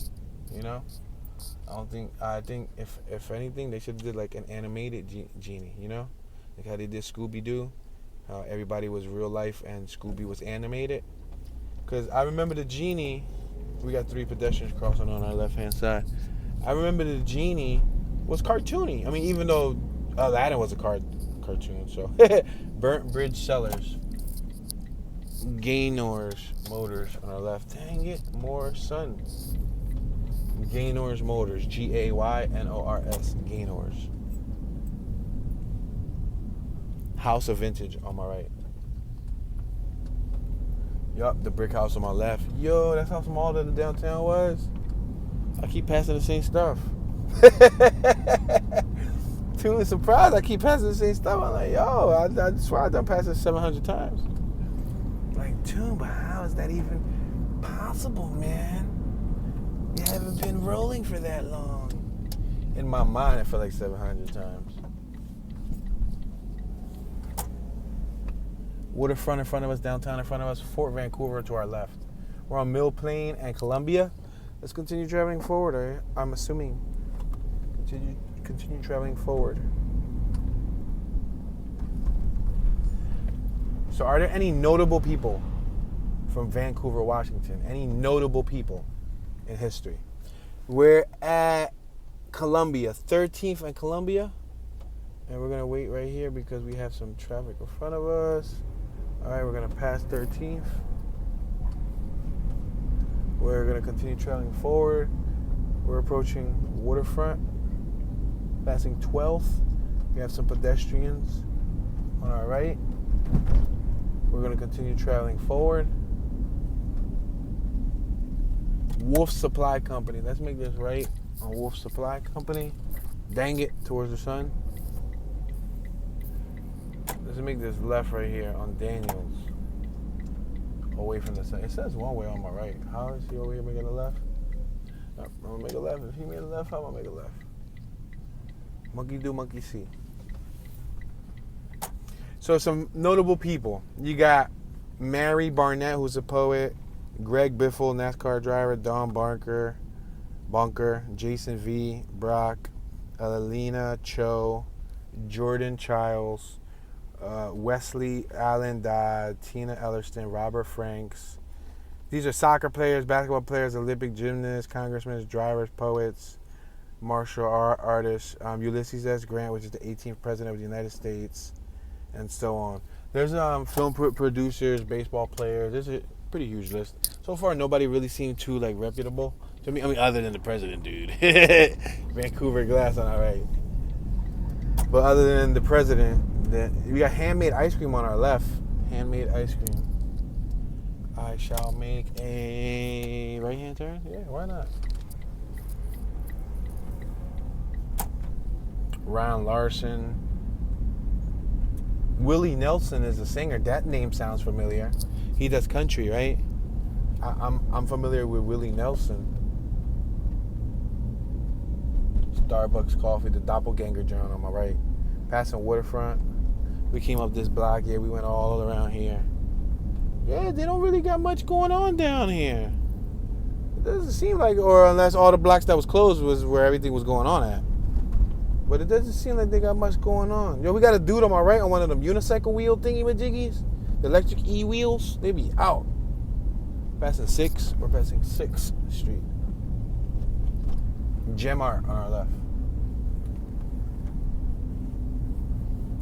I think if anything, they should have did like an animated genie, like how they did Scooby-Doo. How everybody was real life and Scooby was animated. Because I remember the genie, we got 3 pedestrians crossing on our left-hand side. I remember the genie was cartoony. I mean, even though Aladdin was a cartoon, so. Burnt Bridge Cellars. Gaynors Motors on our left. Dang it, more sun. Gaynors Motors, Gaynors, Gaynors. House of Vintage on my right. Yup, the brick house on my left. Yo, that's how small the downtown was. I keep passing the same stuff. To surprise, I keep passing the same stuff. I'm like, yo, I swear I done passed it 700 times. Like, dude, but how is that even possible, man? You haven't been rolling for that long. In my mind, I feel like 700 times. Waterfront in front of us, downtown in front of us, Fort Vancouver to our left. We're on Mill Plain and Columbia. Let's continue traveling forward, I'm assuming. Continue traveling forward. So are there any notable people from Vancouver, Washington? Any notable people in history? We're at Columbia, 13th and Columbia. And we're going to wait right here because we have some traffic in front of us. All right, we're going to pass 13th. We're going to continue traveling forward. We're approaching Waterfront, passing 12th. We have some pedestrians on our right. We're going to continue traveling forward. Wolf Supply Company. Let's make this right on Wolf Supply Company. Dang it, towards the sun. Let's make this left right here on Daniels. Away from the sun. It says one way on my right. How is he over here making a left? No, I'm going to make a left. If he made a left, I'm going to make a left. Monkey do, monkey see. So some notable people. You got Mary Barnett, who's a poet. Greg Biffle, NASCAR driver. Don Bunker. Jason V. Brock. Elena Cho. Jordan Childs. Wesley Allen Dodd, Tina Ellerston, Robert Franks. These are soccer players, basketball players, Olympic gymnasts, congressmen, drivers, poets, martial artists. Ulysses S. Grant, which is the 18th president of the United States, and so on. There's film producers, baseball players. There's a pretty huge list. So far, nobody really seemed too reputable to me. I mean, other than the president, dude. Vancouver Glass on our right. But other than the president, we got handmade ice cream on our left. Handmade ice cream. I shall make a right-hand turn. Yeah, why not? Ron Larson. Willie Nelson is a singer. That name sounds familiar. He does country, right? I'm familiar with Willie Nelson. Starbucks coffee, the doppelganger joint on my right. Passing Waterfront. We came up this block. Yeah, we went all around here. Yeah, they don't really got much going on down here. It doesn't seem like, or unless all the blocks that was closed was where everything was going on at. But it doesn't seem like they got much going on. Yo, we got a dude on my right on one of them unicycle wheel thingy-majiggies. The electric e-wheels. They be out. Passing 6. We're passing 6th Street. Gem Art on our left.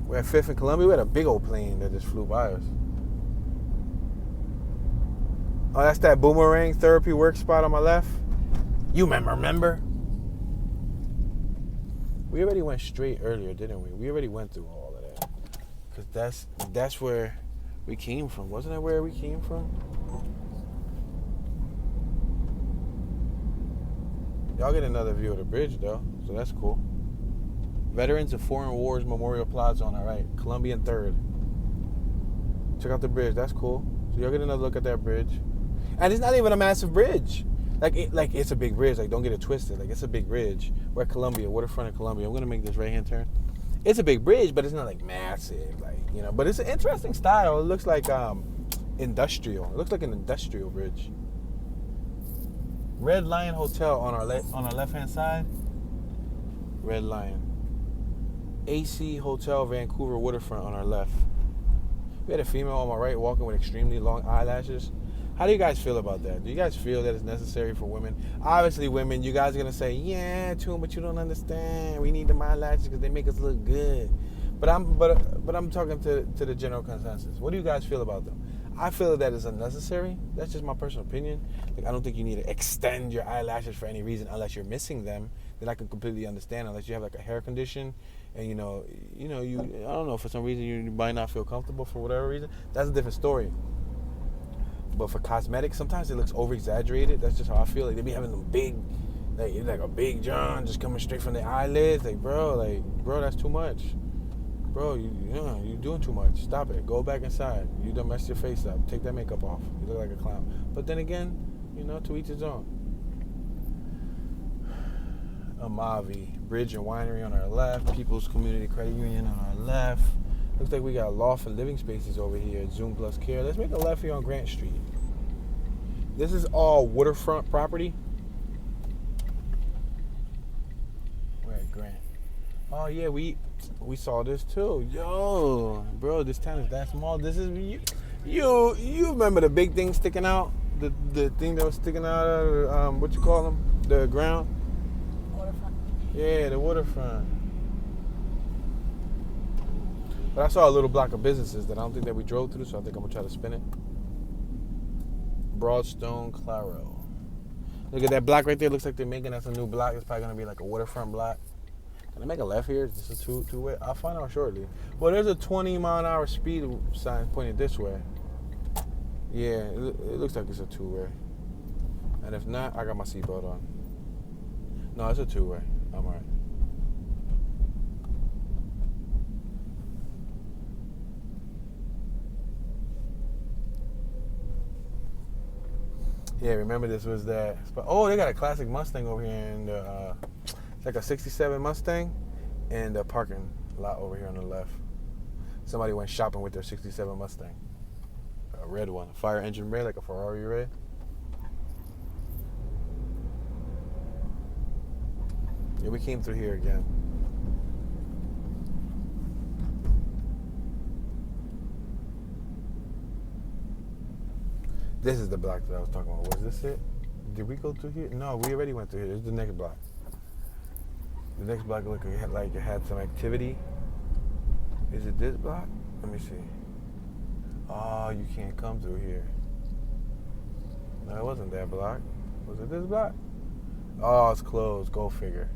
We're at 5th and Columbia. We had a big old plane that just flew by us. Oh, that's that Boomerang Therapy work spot on my left. You remember? We already went straight earlier, didn't we? We already went through all of that. Because that's where we came from. Wasn't that where we came from? Y'all get another view of the bridge, though. So that's cool. Veterans of Foreign Wars Memorial Plaza on our right. Columbian 3rd. Check out the bridge. That's cool. So y'all get another look at that bridge. And it's not even a massive bridge. Like it's a big bridge. Like, don't get it twisted. Like, it's a big bridge. We're at Columbia, waterfront of Columbia. I'm going to make this right-hand turn. It's a big bridge, but it's not, massive. But it's an interesting style. It looks like industrial. It looks like an industrial bridge. Red Lion Hotel on our left-hand side. Red Lion. AC Hotel Vancouver Waterfront on our left. We had a female on my right walking with extremely long eyelashes. How do you guys feel about that? Do you guys feel that it's necessary for women? Obviously, women, you guys are going to say, yeah, too, but you don't understand. We need the eyelashes because they make us look good. But I'm talking to the general consensus. What do you guys feel about them? I feel that is unnecessary. That's just my personal opinion. Like, I don't think you need to extend your eyelashes for any reason unless you're missing them. Then I can completely understand. Unless you have like a hair condition, and you I don't know, for some reason you might not feel comfortable for whatever reason. That's a different story. But for cosmetics, sometimes it looks over exaggerated. That's just how I feel. Like they be having them big, like a big John just coming straight from the eyelids. Like bro, that's too much. Bro, you doing too much. Stop it. Go back inside. You done messed your face up. Take that makeup off. You look like a clown. But then again, to each his own. Amavi, Bridge and Winery on our left. People's Community Credit Union on our left. Looks like we got Law for Living Spaces over here. Zoom Plus Care. Let's make a left here on Grant Street. This is all waterfront property. We're at Grant. Oh yeah, we saw this too. Yo, bro, this town is that small. This is you remember the big thing sticking out? The thing that was sticking out of what you call them? The ground? Waterfront. Yeah, the waterfront. But I saw a little block of businesses that I don't think that we drove through, so I think I'm gonna try to spin it. Broadstone, Claro. Look at that block right there. Looks like they're making us a new block. It's probably gonna be like a waterfront block. Can I make a left here? Is this a two-way? I'll find out shortly. Well, there's a 20-mile-an-hour speed sign pointed this way. Yeah, it looks like it's a two-way. And if not, I got my seatbelt on. No, it's a two-way. I'm all right. Yeah, remember this was that. Oh, they got a classic Mustang over here, and it's like a '67 Mustang, and a parking lot over here on the left. Somebody went shopping with their '67 Mustang, a red one, fire engine red, like a Ferrari red. Yeah, we came through here again. This is the block that I was talking about. Was this it? Did we go through here? No, we already went through here. This is the next block. The next block looked like it had some activity. Is it this block? Let me see. Oh, you can't come through here. No, it wasn't that block. Was it this block? Oh, it's closed. Go figure.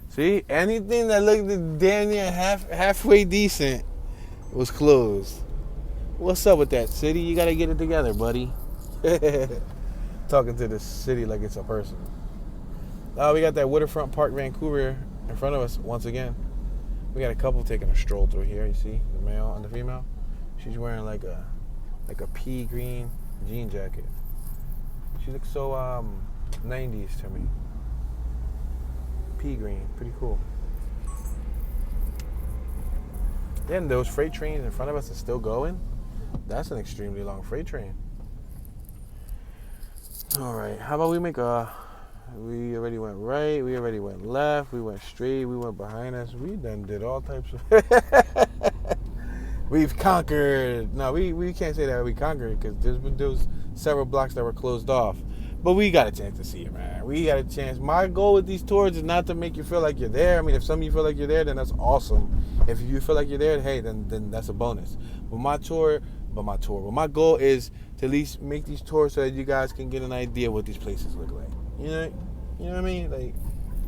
See, anything that looked damn near halfway decent was closed. What's up with that, city? You gotta get it together, buddy. Talking to the city like it's a person. We got that Waterfront Park Vancouver in front of us once again. We got a couple taking a stroll through here. You see the male and the female. She's wearing like a pea green jean jacket. She looks so 90s to me. Pea green, pretty cool. Then those freight trains in front of us are still going. That's an extremely long freight train. All right, how about we make we already went right, we already went left, we went straight, we went behind us. We done did all types of... We've conquered. No, we can't say that we conquered because there was several blocks that were closed off. But we got a chance to see it, man. We got a chance. My goal with these tours is not to make you feel like you're there. I mean, if some of you feel like you're there, then that's awesome. If you feel like you're there, hey, then that's a bonus. But my goal is to at least make these tours so that you guys can get an idea what these places look like. You know what I mean? Like,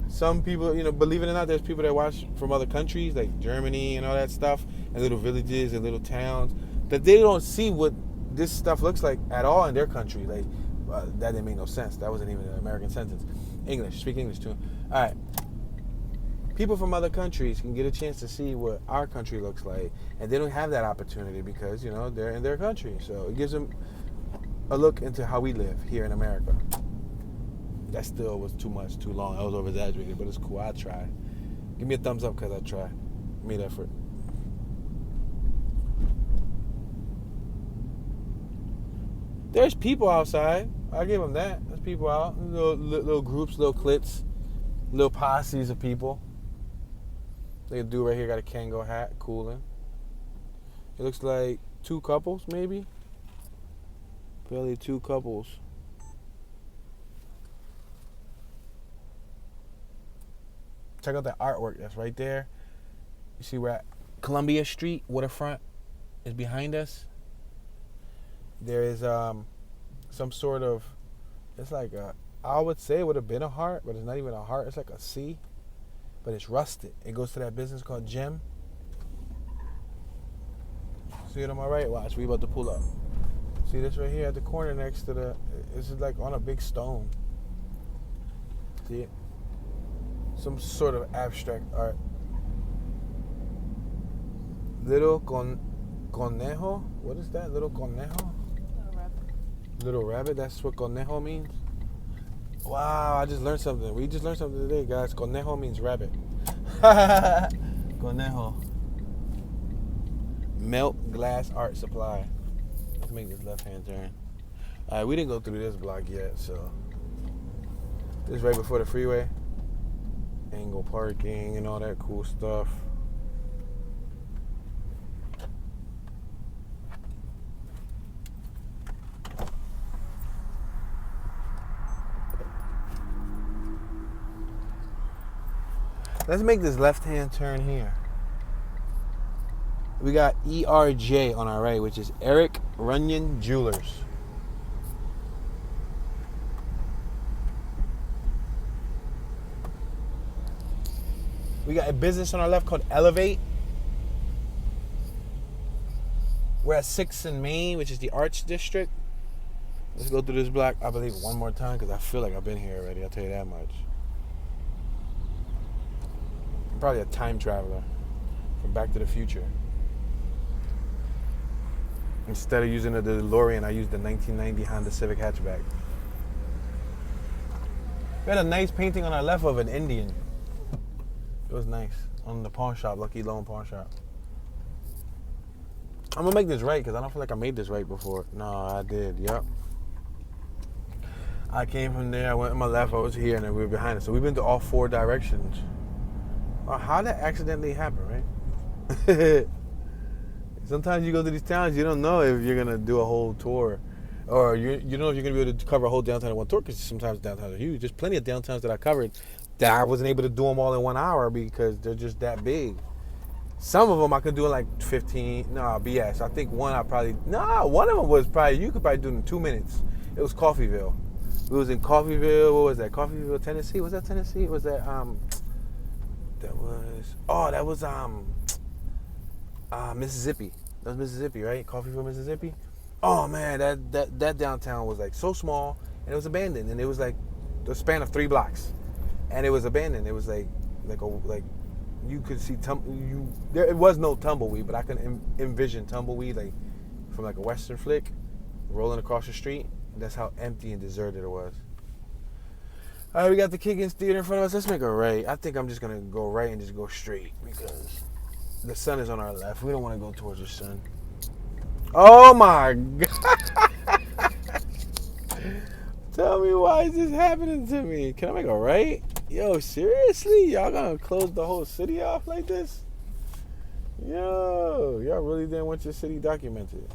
some people, believe it or not, there's people that watch from other countries, like Germany and all that stuff, and little villages and little towns, that they don't see what this stuff looks like at all in their country. Like, that didn't make no sense. That wasn't even an American sentence. English. Speak English too. All right. People from other countries can get a chance to see what our country looks like, and they don't have that opportunity because, they're in their country. So it gives them a look into how we live here in America. That still was too much, too long. I was over-exaggerated, but it's cool. I tried. Give me a thumbs up because I tried. Made effort. There's people outside. I'll give them that. There's people out. Little groups, little cliques, little posses of people. They do right here got a Kango hat, cooling. It looks like two couples, maybe. Barely two couples. Check out that artwork that's right there. You see we're at Columbia Street, waterfront is behind us. there is some sort of, it's like I would say it would have been a heart, but it's not even a heart. It's like a C, but it's rusted. It goes to that business called Gem. See it on my right? Watch, we about to pull up. See this right here at the corner next to the, it's like on a big stone. See it? Some sort of abstract art. Little conejo? What is that? Little conejo? Little rabbit. Little rabbit? That's what conejo means? Wow, I just learned something. We just learned something today, guys. Conejo means rabbit. Conejo. Melt glass art supply. Let's make this left hand turn. Alright, we didn't go through this block yet, so this is right before the freeway. Angle parking and all that cool stuff. Let's make this left-hand turn here. We got ERJ on our right, which is Eric Runyon Jewelers. We got a business on our left called Elevate. We're at 6th and Main, which is the Arts District. Let's go through this block, I believe, one more time, because I feel like I've been here already. I'll tell you that much. I'm probably a time traveler from Back to the Future. Instead of using the DeLorean, I used the 1990 Honda Civic hatchback. We had a nice painting on our left of an Indian. It was nice. On the pawn shop, Lucky Loan Pawn Shop. I'm going to make this right because I don't feel like I made this right before. No, I did. Yep. I came from there. I went on my left. I was here, and then we were behind it. So we've been to all 4 directions. How did that accidentally happen, right? Sometimes you go to these towns, you don't know if you're going to do a whole tour. Or you don't know if you're going to be able to cover a whole downtown in one tour, because sometimes downtowns are huge. There's plenty of downtowns that I covered that I wasn't able to do them all in 1 hour because they're just that big. Some of them I could do in like 15. No, BS. I think one of them was probably, you could probably do it in 2 minutes. It was Coffeyville. We was in Coffeyville. What was that? Coffeyville, Tennessee? Was that Tennessee? Was that, Mississippi. That was Mississippi, right? Coffeyville, Mississippi. Oh man, that downtown was like so small, and it was abandoned, and it was like the span of 3 blocks, and it was abandoned. It was like you could see it was no tumbleweed, but I could envision tumbleweed like from like a western flick rolling across the street. That's how empty and deserted it was. All right, we got the Kiggins Theater in front of us. Let's make a right. I think I'm just gonna go right and just go straight because the sun is on our left. We don't want to go towards the sun. Oh my God. Tell me, why is this happening to me? Can I make a right? Yo, seriously? Y'all gonna close the whole city off like this? Yo, y'all really didn't want your city documented.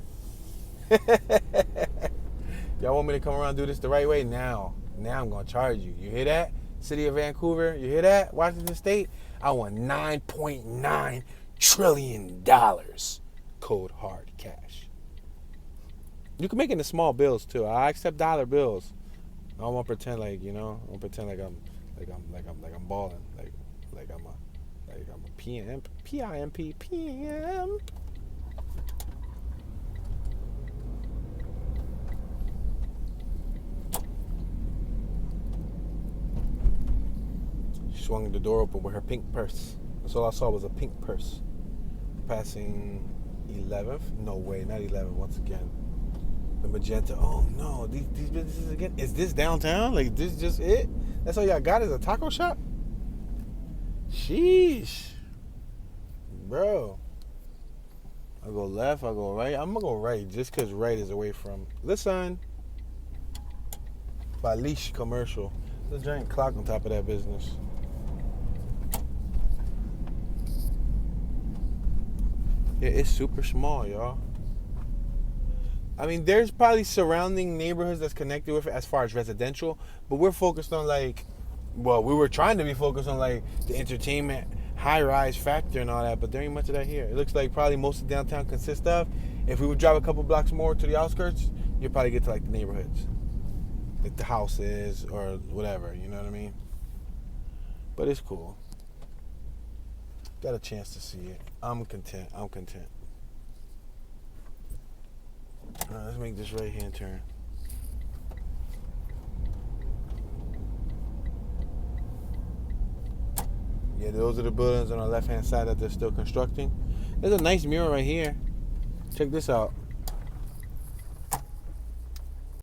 Y'all want me to come around and do this the right way? Now I'm gonna charge you. You hear that? City of Vancouver, you hear that? Washington State? I want $9.9 trillion. Cold hard cash. You can make it in small bills too. I accept dollar bills. I don't want to pretend like, I want to pretend like I'm balling, like I'm a pimp. She swung the door open with her pink purse. That's all I saw was a pink purse. Passing 11th? No way, not 11th once again. The magenta. Oh no, these businesses again. Is this downtown? Like, this just it? That's all y'all got is a taco shop? Sheesh. Bro. I'll go left, I'll go right. I'm gonna go right just because right is away from. Listen. By Leash Commercial. There's a giant clock on top of that business. Yeah, it's super small, y'all. I mean, there's probably surrounding neighborhoods that's connected with it as far as residential, but we're focused on we were trying to be focused on the entertainment, high-rise factor and all that, but there ain't much of that here. It looks like probably most of downtown consists of, if we would drive a couple blocks more to the outskirts, you'll probably get to like the neighborhoods, like the houses or whatever. You know what I mean? But it's cool. Got a chance to see it. I'm content. All right, let's make this right hand turn. Yeah, those are the buildings on the left hand side that they're still constructing. There's a nice mural right here. Check this out.